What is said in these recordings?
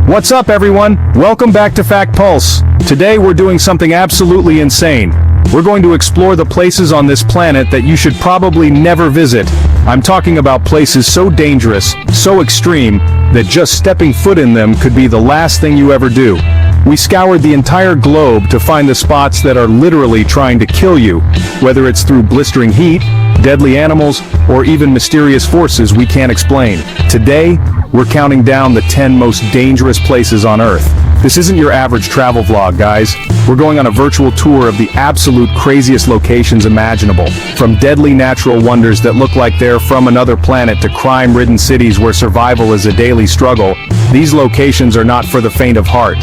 What's up, everyone? Welcome back to Fact Pulse. Today we're doing something absolutely insane. We're going to explore the places on this planet that you should probably never visit. I'm talking about places so dangerous, so extreme, that just stepping foot in them could be the last thing you ever do. We scoured the entire globe to find the spots that are literally trying to kill you, whether it's through blistering heat, deadly animals, or even mysterious forces we can't explain. Today, we're counting down the 10 most dangerous places on Earth. This isn't your average travel vlog, guys. We're going on a virtual tour of the absolute craziest locations imaginable. From deadly natural wonders that look like they're from another planet to crime-ridden cities where survival is a daily struggle, these locations are not for the faint of heart.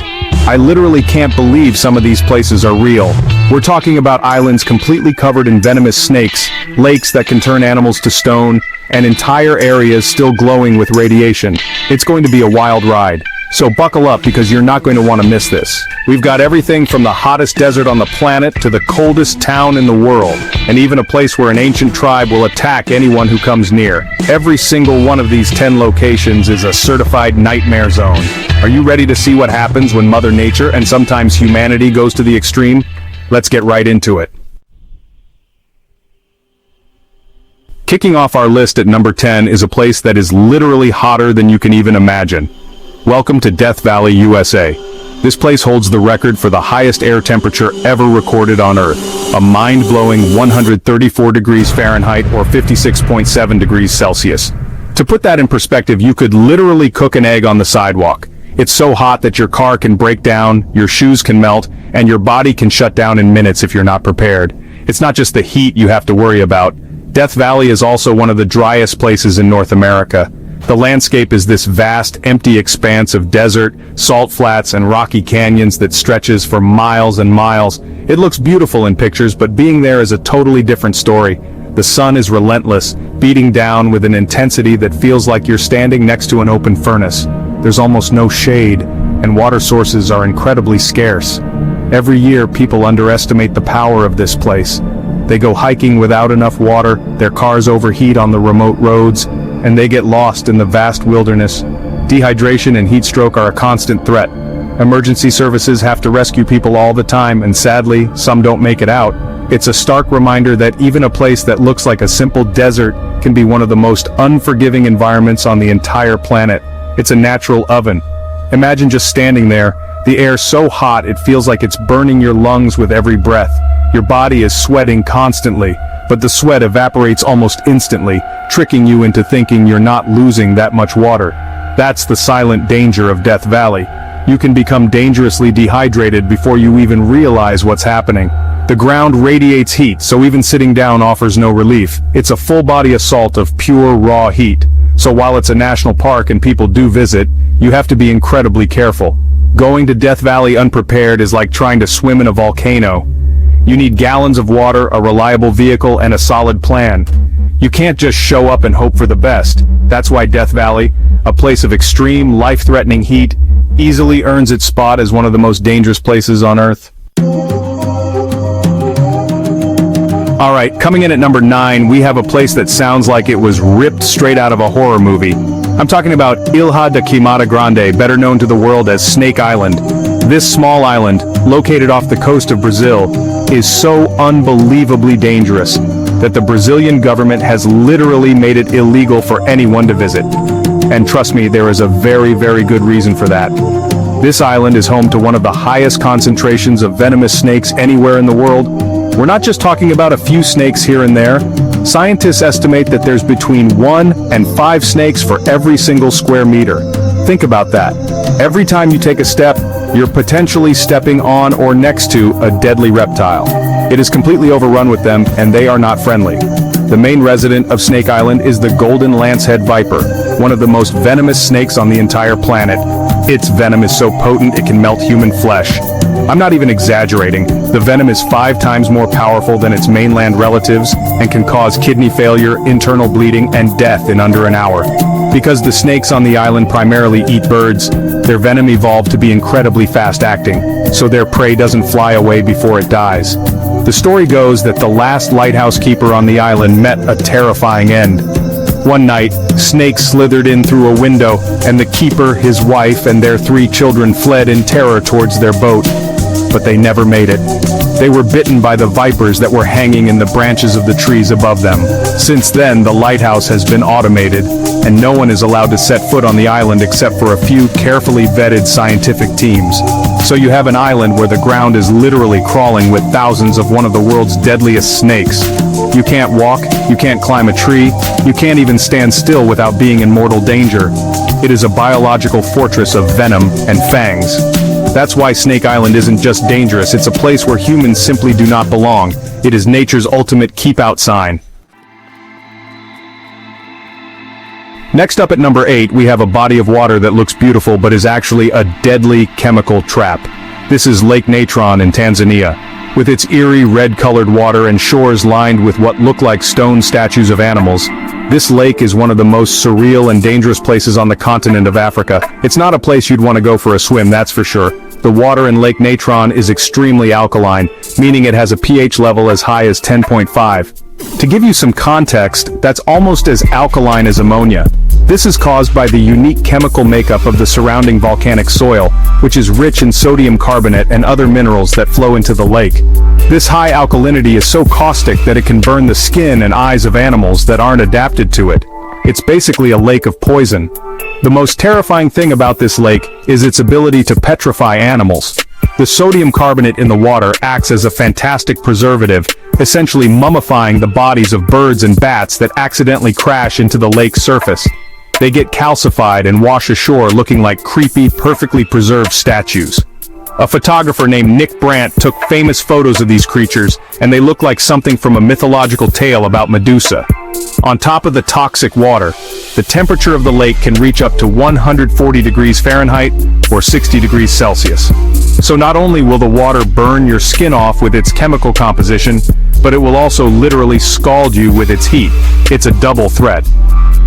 I literally can't believe some of these places are real. We're talking about islands completely covered in venomous snakes, lakes that can turn animals to stone, and entire areas still glowing with radiation. It's going to be a wild ride. So buckle up because you're not going to want to miss this. We've got everything from the hottest desert on the planet to the coldest town in the world, and even a place where an ancient tribe will attack anyone who comes near. Every single one of these 10 locations is a certified nightmare zone. Are you ready to see what happens when Mother Nature and sometimes humanity goes to the extreme? Let's get right into it. Kicking off our list at number 10 is a place that is literally hotter than you can even imagine. Welcome to Death Valley, USA. This place holds the record for the highest air temperature ever recorded on Earth, a mind-blowing 134 degrees Fahrenheit or 56.7 degrees Celsius. To put that in perspective, you could literally cook an egg on the sidewalk. It's so hot that your car can break down, your shoes can melt, and your body can shut down in minutes if you're not prepared. It's not just the heat you have to worry about. Death Valley is also one of the driest places in North America. The landscape is this vast, empty expanse of desert, salt flats, and rocky canyons that stretches for miles and miles. It looks beautiful in pictures, but being there is a totally different story. The sun is relentless, beating down with an intensity that feels like you're standing next to an open furnace. There's almost no shade, and water sources are incredibly scarce. Every year, people underestimate the power of this place. They go hiking without enough water, their cars overheat on the remote roads, and they get lost in the vast wilderness. Dehydration and heat stroke are a constant threat. Emergency services have to rescue people all the time, and sadly, some don't make it out. It's a stark reminder that even a place that looks like a simple desert can be one of the most unforgiving environments on the entire planet. It's a natural oven. Imagine just standing there, the air so hot it feels like it's burning your lungs with every breath. Your body is sweating constantly, but the sweat evaporates almost instantly, tricking you into thinking you're not losing that much water. That's the silent danger of Death Valley. You can become dangerously dehydrated before you even realize what's happening. The ground radiates heat, so even sitting down offers no relief. It's a full-body assault of pure, raw heat. So while it's a national park and people do visit, you have to be incredibly careful. Going to Death Valley unprepared is like trying to swim in a volcano. You need gallons of water, a reliable vehicle, and a solid plan. You can't just show up and hope for the best. That's why Death Valley, a place of extreme, life-threatening heat, easily earns its spot as one of the most dangerous places on Earth. Alright, coming in at number 9, we have a place that sounds like it was ripped straight out of a horror movie. I'm talking about Ilha de Queimada Grande, better known to the world as Snake Island. This small island, located off the coast of Brazil, is so unbelievably dangerous that the Brazilian government has literally made it illegal for anyone to visit. And trust me, there is a very, very good reason for that. This island is home to one of the highest concentrations of venomous snakes anywhere in the world. We're not just talking about a few snakes here and there. Scientists estimate that there's between 1 and 5 snakes for every single square meter. Think about that. Every time you take a step, you're potentially stepping on or next to a deadly reptile. It is completely overrun with them, and they are not friendly. The main resident of Snake Island is the golden lancehead viper, one of the most venomous snakes on the entire planet. Its venom is so potent it can melt human flesh. I'm not even exaggerating. The venom is 5 times more powerful than its mainland relatives and can cause kidney failure, internal bleeding, and death in under an hour. Because the snakes on the island primarily eat birds, their venom evolved to be incredibly fast-acting, so their prey doesn't fly away before it dies. The story goes that the last lighthouse keeper on the island met a terrifying end. One night, snakes slithered in through a window, and the keeper, his wife, and their 3 children fled in terror towards their boat. But they never made it. They were bitten by the vipers that were hanging in the branches of the trees above them. Since then, the lighthouse has been automated, and no one is allowed to set foot on the island except for a few carefully vetted scientific teams. So you have an island where the ground is literally crawling with thousands of one of the world's deadliest snakes. You can't walk, you can't climb a tree, you can't even stand still without being in mortal danger. It is a biological fortress of venom and fangs. That's why Snake Island isn't just dangerous, it's a place where humans simply do not belong. It is nature's ultimate keep-out sign. Next up at number 8, we have a body of water that looks beautiful but is actually a deadly chemical trap. This is Lake Natron in Tanzania. With its eerie red-colored water and shores lined with what look like stone statues of animals, this lake is one of the most surreal and dangerous places on the continent of Africa. It's not a place you'd want to go for a swim, that's for sure. The water in Lake Natron is extremely alkaline, meaning it has a pH level as high as 10.5. To give you some context, that's almost as alkaline as ammonia. This is caused by the unique chemical makeup of the surrounding volcanic soil, which is rich in sodium carbonate and other minerals that flow into the lake. This high alkalinity is so caustic that it can burn the skin and eyes of animals that aren't adapted to it. It's basically a lake of poison. The most terrifying thing about this lake is its ability to petrify animals. The sodium carbonate in the water acts as a fantastic preservative, essentially mummifying the bodies of birds and bats that accidentally crash into the lake's surface. They get calcified and wash ashore looking like creepy, perfectly preserved statues. A photographer named Nick Brandt took famous photos of these creatures, and they look like something from a mythological tale about Medusa. On top of the toxic water, the temperature of the lake can reach up to 140 degrees Fahrenheit or 60 degrees Celsius. So not only will the water burn your skin off with its chemical composition, but it will also literally scald you with its heat. It's a double threat.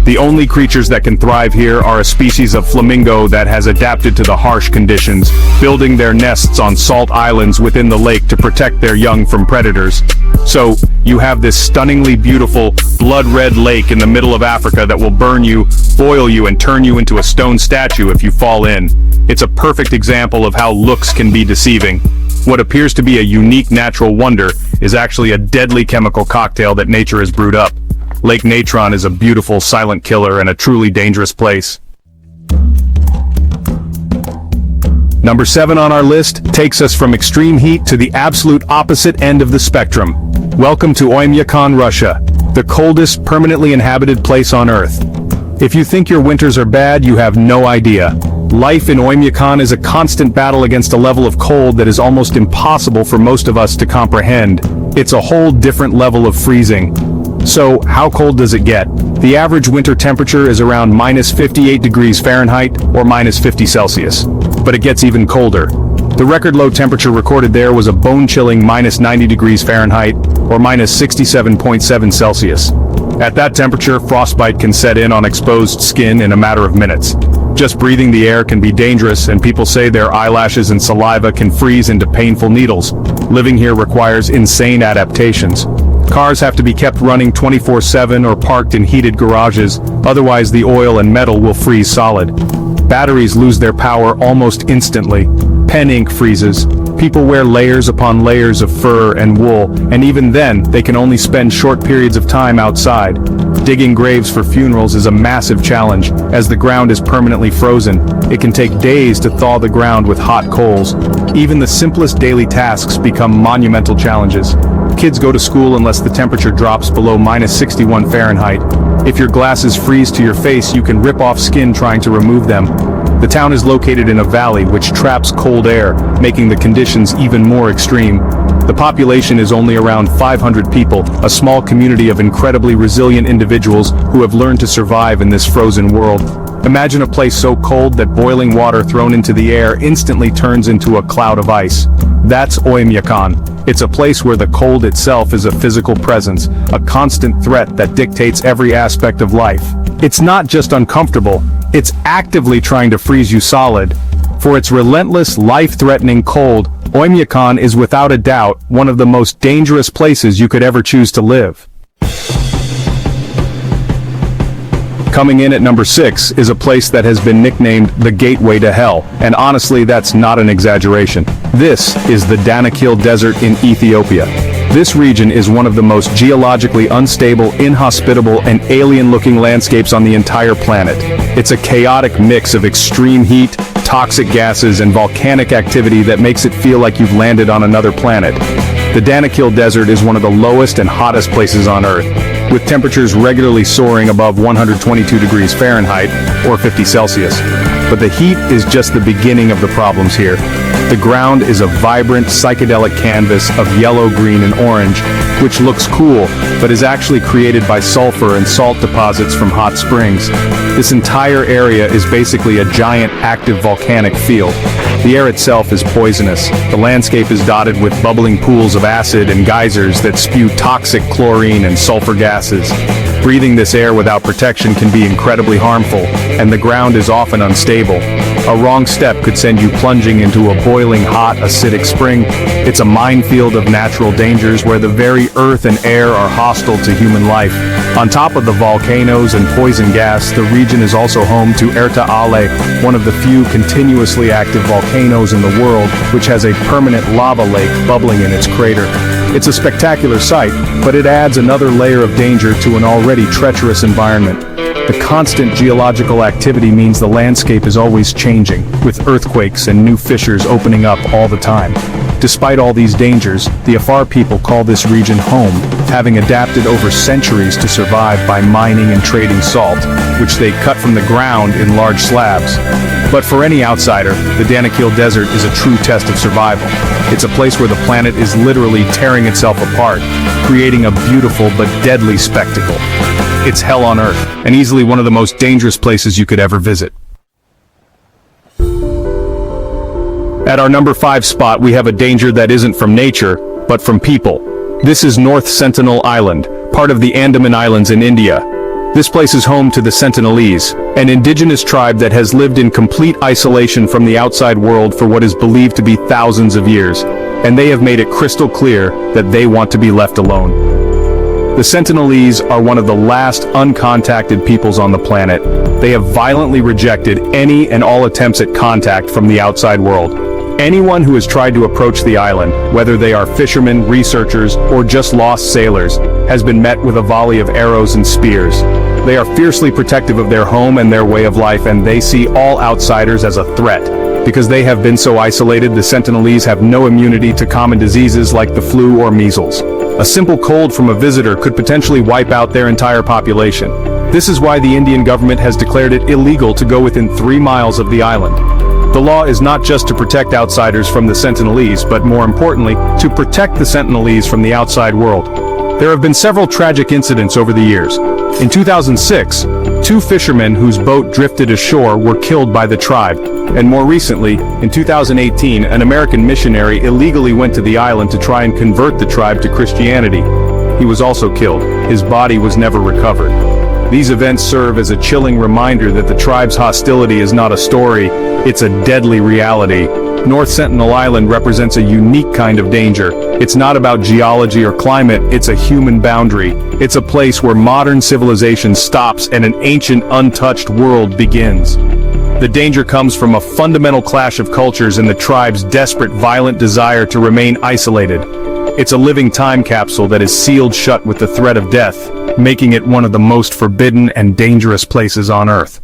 The only creatures that can thrive here are a species of flamingo that has adapted to the harsh conditions, building their nests on salt islands within the lake to protect their young from predators. So, you have this stunningly beautiful, blood-red lake in the middle of Africa that will burn you, boil you, and turn you into a stone statue if you fall in. It's a perfect example of how looks can be deceiving. What appears to be a unique natural wonder is actually a deadly chemical cocktail that nature has brewed up. Lake Natron is a beautiful, silent killer and a truly dangerous place. Number 7 on our list takes us from extreme heat to the absolute opposite end of the spectrum. Welcome to Oymyakon, Russia, the coldest permanently inhabited place on Earth. If you think your winters are bad, you have no idea. Life in Oymyakon is a constant battle against a level of cold that is almost impossible for most of us to comprehend. It's a whole different level of freezing. So, how cold does it get? The average winter temperature is around minus 58 degrees Fahrenheit or minus 50 Celsius. But it gets even colder. The record low temperature recorded there was a bone-chilling minus 90 degrees Fahrenheit or minus 67.7 Celsius. At that temperature, frostbite can set in on exposed skin in a matter of minutes. Just breathing the air can be dangerous, and people say their eyelashes and saliva can freeze into painful needles. Living here requires insane adaptations. Cars have to be kept running 24/7 or parked in heated garages, otherwise the oil and metal will freeze solid. Batteries lose their power almost instantly. Pen ink freezes. People wear layers upon layers of fur and wool, and even then, they can only spend short periods of time outside. Digging graves for funerals is a massive challenge, as the ground is permanently frozen. It can take days to thaw the ground with hot coals. Even the simplest daily tasks become monumental challenges. Kids go to school unless the temperature drops below minus 61 Fahrenheit. If your glasses freeze to your face, you can rip off skin trying to remove them. The town is located in a valley which traps cold air, making the conditions even more extreme. The population is only around 500 people, a small community of incredibly resilient individuals who have learned to survive in this frozen world. Imagine a place so cold that boiling water thrown into the air instantly turns into a cloud of ice. That's Oymyakon. It's a place where the cold itself is a physical presence, a constant threat that dictates every aspect of life. It's not just uncomfortable, it's actively trying to freeze you solid. For its relentless, life-threatening cold, Oymyakon is without a doubt one of the most dangerous places you could ever choose to live. Coming in at number 6 is a place that has been nicknamed the Gateway to Hell, and honestly that's not an exaggeration. This is the Danakil Desert in Ethiopia. This region is one of the most geologically unstable, inhospitable, and alien-looking landscapes on the entire planet. It's a chaotic mix of extreme heat, toxic gases, and volcanic activity that makes it feel like you've landed on another planet. The Danakil Desert is one of the lowest and hottest places on Earth, with temperatures regularly soaring above 122 degrees Fahrenheit, or 50 Celsius. But the heat is just the beginning of the problems here. The ground is a vibrant, psychedelic canvas of yellow, green, and orange, which looks cool, but is actually created by sulfur and salt deposits from hot springs. This entire area is basically a giant active volcanic field. The air itself is poisonous. The landscape is dotted with bubbling pools of acid and geysers that spew toxic chlorine and sulfur gases. Breathing this air without protection can be incredibly harmful, and the ground is often unstable. A wrong step could send you plunging into a boiling hot, acidic spring. It's a minefield of natural dangers where the very earth and air are hostile to human life. On top of the volcanoes and poison gas, the region is also home to Erta Ale, one of the few continuously active volcanoes in the world, which has a permanent lava lake bubbling in its crater. It's a spectacular sight, but it adds another layer of danger to an already treacherous environment. The constant geological activity means the landscape is always changing, with earthquakes and new fissures opening up all the time. Despite all these dangers, the Afar people call this region home, having adapted over centuries to survive by mining and trading salt, which they cut from the ground in large slabs. But for any outsider, the Danakil Desert is a true test of survival. It's a place where the planet is literally tearing itself apart, creating a beautiful but deadly spectacle. It's hell on Earth, and easily one of the most dangerous places you could ever visit. At our number 5 spot, we have a danger that isn't from nature, but from people. This is North Sentinel Island, part of the Andaman Islands in India. This place is home to the Sentinelese, an indigenous tribe that has lived in complete isolation from the outside world for what is believed to be thousands of years, and they have made it crystal clear that they want to be left alone. The Sentinelese are one of the last uncontacted peoples on the planet. They have violently rejected any and all attempts at contact from the outside world. Anyone who has tried to approach the island, whether they are fishermen, researchers, or just lost sailors, has been met with a volley of arrows and spears. They are fiercely protective of their home and their way of life, and they see all outsiders as a threat. Because they have been so isolated, the Sentinelese have no immunity to common diseases like the flu or measles. A simple cold from a visitor could potentially wipe out their entire population. This is why the Indian government has declared it illegal to go within 3 miles of the island. The law is not just to protect outsiders from the Sentinelese, but more importantly, to protect the Sentinelese from the outside world. There have been several tragic incidents over the years. In 2006, 2 fishermen whose boat drifted ashore were killed by the tribe, and more recently, in 2018, an American missionary illegally went to the island to try and convert the tribe to Christianity. He was also killed. His body was never recovered. These events serve as a chilling reminder that the tribe's hostility is not a story, it's a deadly reality. North Sentinel Island represents a unique kind of danger. It's not about geology or climate, it's a human boundary. It's a place where modern civilization stops and an ancient, untouched world begins. The danger comes from a fundamental clash of cultures and the tribe's desperate, violent desire to remain isolated. It's a living time capsule that is sealed shut with the threat of death, making it one of the most forbidden and dangerous places on Earth.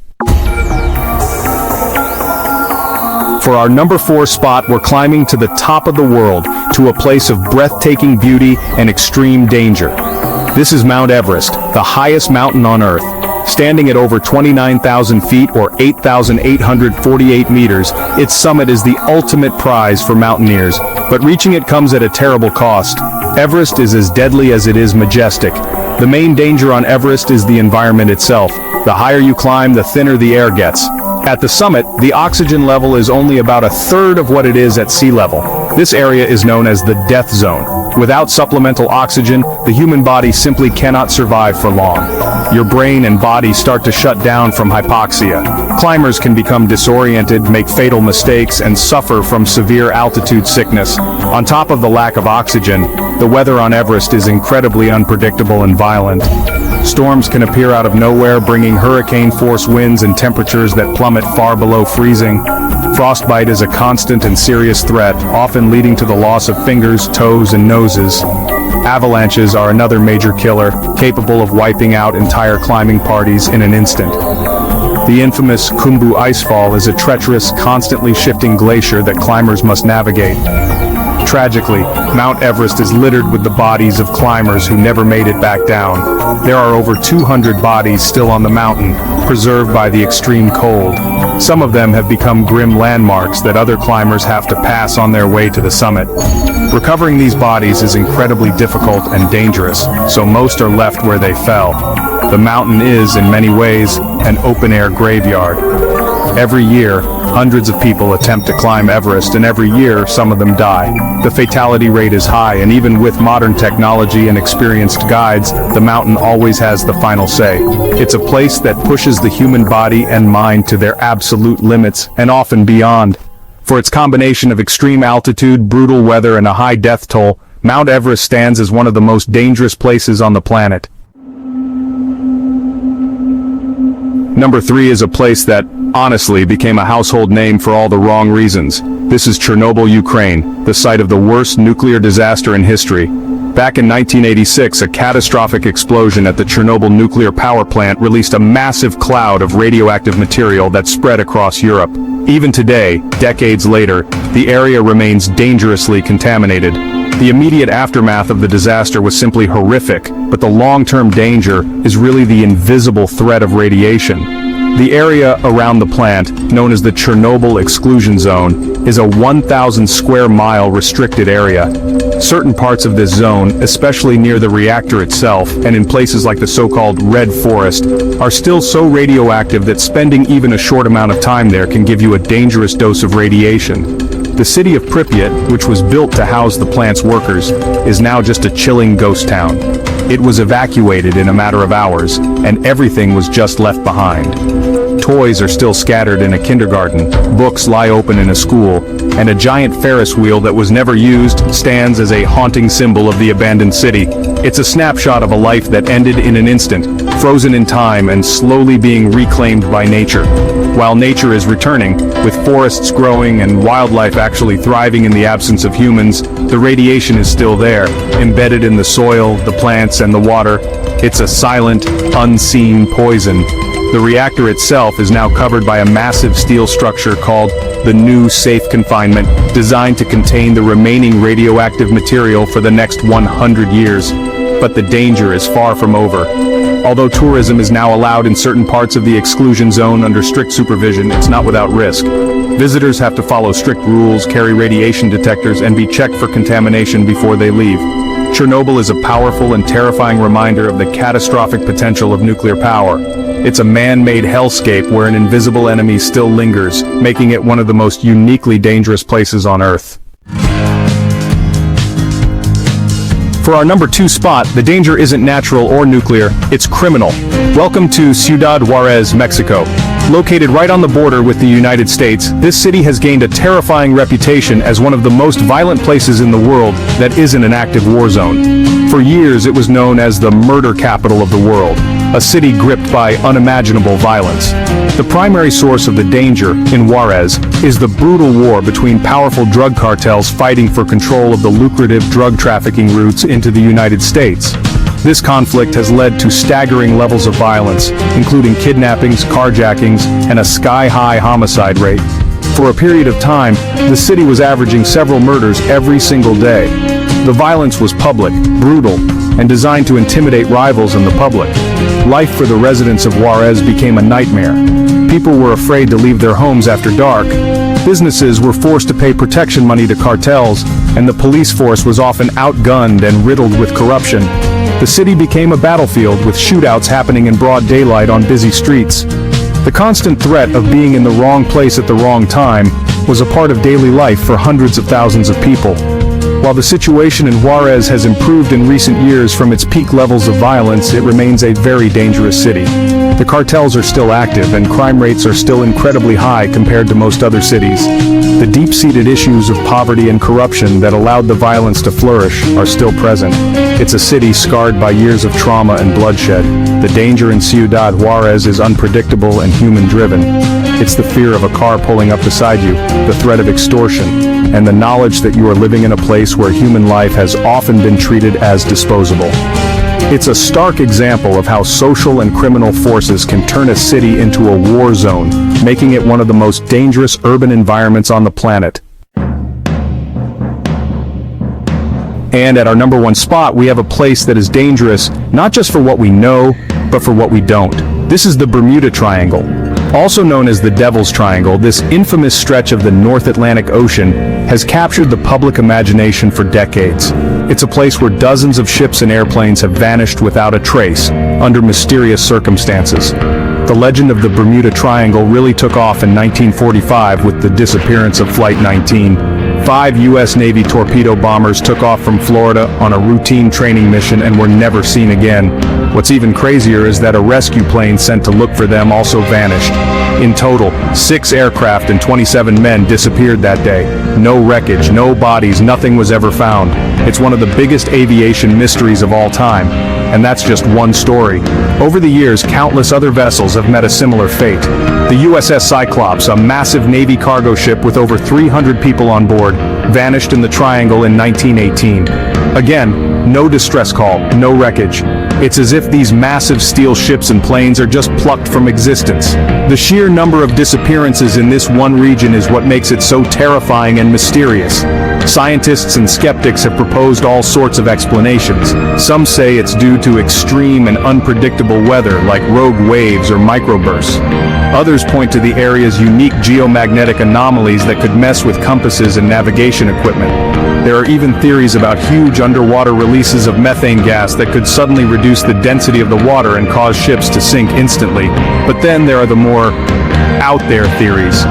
For our number 4 spot, we're climbing to the top of the world, to a place of breathtaking beauty and extreme danger. This is Mount Everest, the highest mountain on Earth. Standing at over 29,000 feet or 8,848 meters, its summit is the ultimate prize for mountaineers, but reaching it comes at a terrible cost. Everest is as deadly as it is majestic. The main danger on Everest is the environment itself. The higher you climb, the thinner the air gets. At the summit, the oxygen level is only about a third of what it is at sea level. This area is known as the death zone. Without supplemental oxygen, the human body simply cannot survive for long. Your brain and body start to shut down from hypoxia. Climbers can become disoriented, make fatal mistakes, and suffer from severe altitude sickness. On top of the lack of oxygen, the weather on Everest is incredibly unpredictable and violent. Storms can appear out of nowhere, bringing hurricane-force winds and temperatures that plummet far below freezing. Frostbite is a constant and serious threat, often leading to the loss of fingers, toes, and noses. Avalanches are another major killer, capable of wiping out entire climbing parties in an instant. The infamous Khumbu Icefall is a treacherous, constantly shifting glacier that climbers must navigate. Tragically, Mount Everest is littered with the bodies of climbers who never made it back down. There are over 200 bodies still on the mountain, preserved by the extreme cold. Some of them have become grim landmarks that other climbers have to pass on their way to the summit. Recovering these bodies is incredibly difficult and dangerous, so most are left where they fell. The mountain is, in many ways, an open-air graveyard. Every year, hundreds of people attempt to climb Everest, and every year, some of them die. The fatality rate is high, and even with modern technology and experienced guides, the mountain always has the final say. It's a place that pushes the human body and mind to their absolute limits, and often beyond. For its combination of extreme altitude, brutal weather, and a high death toll, Mount Everest stands as one of the most dangerous places on the planet. Number 3 is a place that, honestly, became a household name for all the wrong reasons. This is Chernobyl, Ukraine, the site of the worst nuclear disaster in history. Back in 1986, a catastrophic explosion at the Chernobyl nuclear power plant released a massive cloud of radioactive material that spread across Europe. Even today, decades later, the area remains dangerously contaminated. The immediate aftermath of the disaster was simply horrific, but the long-term danger is really the invisible threat of radiation. The area around the plant, known as the Chernobyl Exclusion Zone, is a 1,000 square mile restricted area. Certain parts of this zone, especially near the reactor itself, and in places like the so-called Red Forest, are still so radioactive that spending even a short amount of time there can give you a dangerous dose of radiation. The city of Pripyat, which was built to house the plant's workers, is now just a chilling ghost town. It was evacuated in a matter of hours, and everything was just left behind. Toys are still scattered in a kindergarten, books lie open in a school, and a giant Ferris wheel that was never used stands as a haunting symbol of the abandoned city. It's a snapshot of a life that ended in an instant, frozen in time and slowly being reclaimed by nature. While nature is returning, with forests growing and wildlife actually thriving in the absence of humans, the radiation is still there, embedded in the soil, the plants, and the water. It's a silent, unseen poison. The reactor itself is now covered by a massive steel structure called the New Safe Confinement, designed to contain the remaining radioactive material for the next 100 years. But the danger is far from over. Although tourism is now allowed in certain parts of the exclusion zone under strict supervision, it's not without risk. Visitors have to follow strict rules, carry radiation detectors, and be checked for contamination before they leave. Chernobyl is a powerful and terrifying reminder of the catastrophic potential of nuclear power. It's a man-made hellscape where an invisible enemy still lingers, making it one of the most uniquely dangerous places on Earth. For our number 2 spot, the danger isn't natural or nuclear, it's criminal. Welcome to Ciudad Juarez, Mexico. Located right on the border with the United States, this city has gained a terrifying reputation as one of the most violent places in the world that isn't an active war zone. For years, it was known as the murder capital of the world, a city gripped by unimaginable violence. The primary source of the danger in Juarez is the brutal war between powerful drug cartels fighting for control of the lucrative drug trafficking routes into the United States. This conflict has led to staggering levels of violence, including kidnappings, carjackings, and a sky-high homicide rate. For a period of time, the city was averaging several murders every single day. The violence was public, brutal, and designed to intimidate rivals and the public. Life for the residents of Juarez became a nightmare. People were afraid to leave their homes after dark. Businesses were forced to pay protection money to cartels, and the police force was often outgunned and riddled with corruption. The city became a battlefield with shootouts happening in broad daylight on busy streets. The constant threat of being in the wrong place at the wrong time was a part of daily life for hundreds of thousands of people. While the situation in Juarez has improved in recent years from its peak levels of violence, it remains a very dangerous city. The cartels are still active and crime rates are still incredibly high compared to most other cities. The deep-seated issues of poverty and corruption that allowed the violence to flourish are still present. It's a city scarred by years of trauma and bloodshed. The danger in Ciudad Juarez is unpredictable and human-driven. It's the fear of a car pulling up beside you, the threat of extortion, and the knowledge that you are living in a place where human life has often been treated as disposable. It's a stark example of how social and criminal forces can turn a city into a war zone, making it one of the most dangerous urban environments on the planet. And at our number one spot, we have a place that is dangerous, not just for what we know, but for what we don't. This is the Bermuda Triangle. Also known as the Devil's Triangle, this infamous stretch of the North Atlantic Ocean has captured the public imagination for decades. It's a place where dozens of ships and airplanes have vanished without a trace, under mysterious circumstances. The legend of the Bermuda Triangle really took off in 1945 with the disappearance of Flight 19. 5 U.S. Navy torpedo bombers took off from Florida on a routine training mission and were never seen again. What's even crazier is that a rescue plane sent to look for them also vanished. In total, 6 aircraft and 27 men disappeared that day. No wreckage, no bodies, nothing was ever found. It's one of the biggest aviation mysteries of all time. And that's just one story. Over the years, countless other vessels have met a similar fate. The USS Cyclops, a massive Navy cargo ship with over 300 people on board, vanished in the Triangle in 1918. Again, no distress call, no wreckage. It's as if these massive steel ships and planes are just plucked from existence. The sheer number of disappearances in this one region is what makes it so terrifying and mysterious. Scientists and skeptics have proposed all sorts of explanations. Some say it's due to extreme and unpredictable weather like rogue waves or microbursts. Others point to the area's unique geomagnetic anomalies that could mess with compasses and navigation equipment. There are even theories about huge underwater releases of methane gas that could suddenly reduce the density of the water and cause ships to sink instantly. But then there are the more out there theories.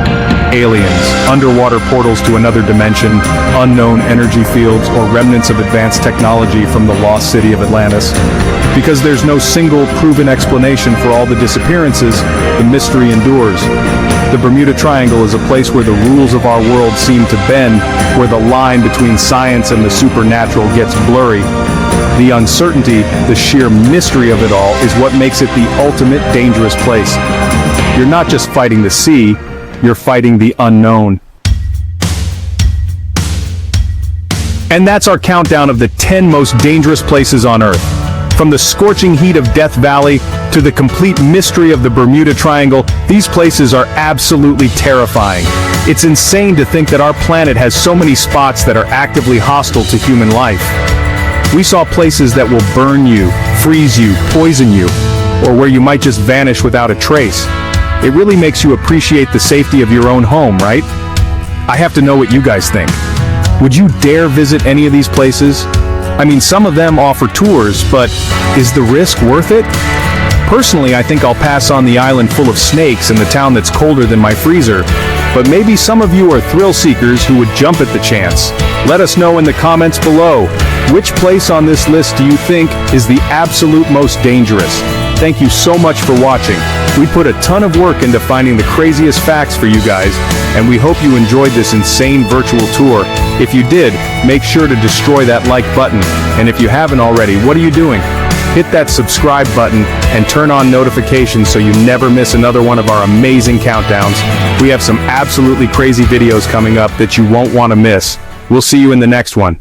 Aliens, underwater portals to another dimension, unknown energy fields, or remnants of advanced technology from the lost city of Atlantis. Because there's no single proven explanation for all the disappearances, the mystery endures. The Bermuda Triangle is a place where the rules of our world seem to bend, where the line between science and the supernatural gets blurry. The uncertainty, the sheer mystery of it all is what makes it the ultimate dangerous place. You're not just fighting the sea, you're fighting the unknown. And that's our countdown of the 10 most dangerous places on Earth. From the scorching heat of Death Valley to the complete mystery of the Bermuda Triangle, these places are absolutely terrifying. It's insane to think that our planet has so many spots that are actively hostile to human life. We saw places that will burn you, freeze you, poison you, or where you might just vanish without a trace. It really makes you appreciate the safety of your own home, right? I have to know what you guys think. Would you dare visit any of these places? I mean, some of them offer tours, but is the risk worth it? Personally, I think I'll pass on the island full of snakes and the town that's colder than my freezer. But maybe some of you are thrill seekers who would jump at the chance. Let us know in the comments below. Which place on this list do you think is the absolute most dangerous? Thank you so much for watching. We put a ton of work into finding the craziest facts for you guys, and we hope you enjoyed this insane virtual tour. If you did, make sure to destroy that like button. And if you haven't already, what are you doing? Hit that subscribe button and turn on notifications so you never miss another one of our amazing countdowns. We have some absolutely crazy videos coming up that you won't want to miss. We'll see you in the next one.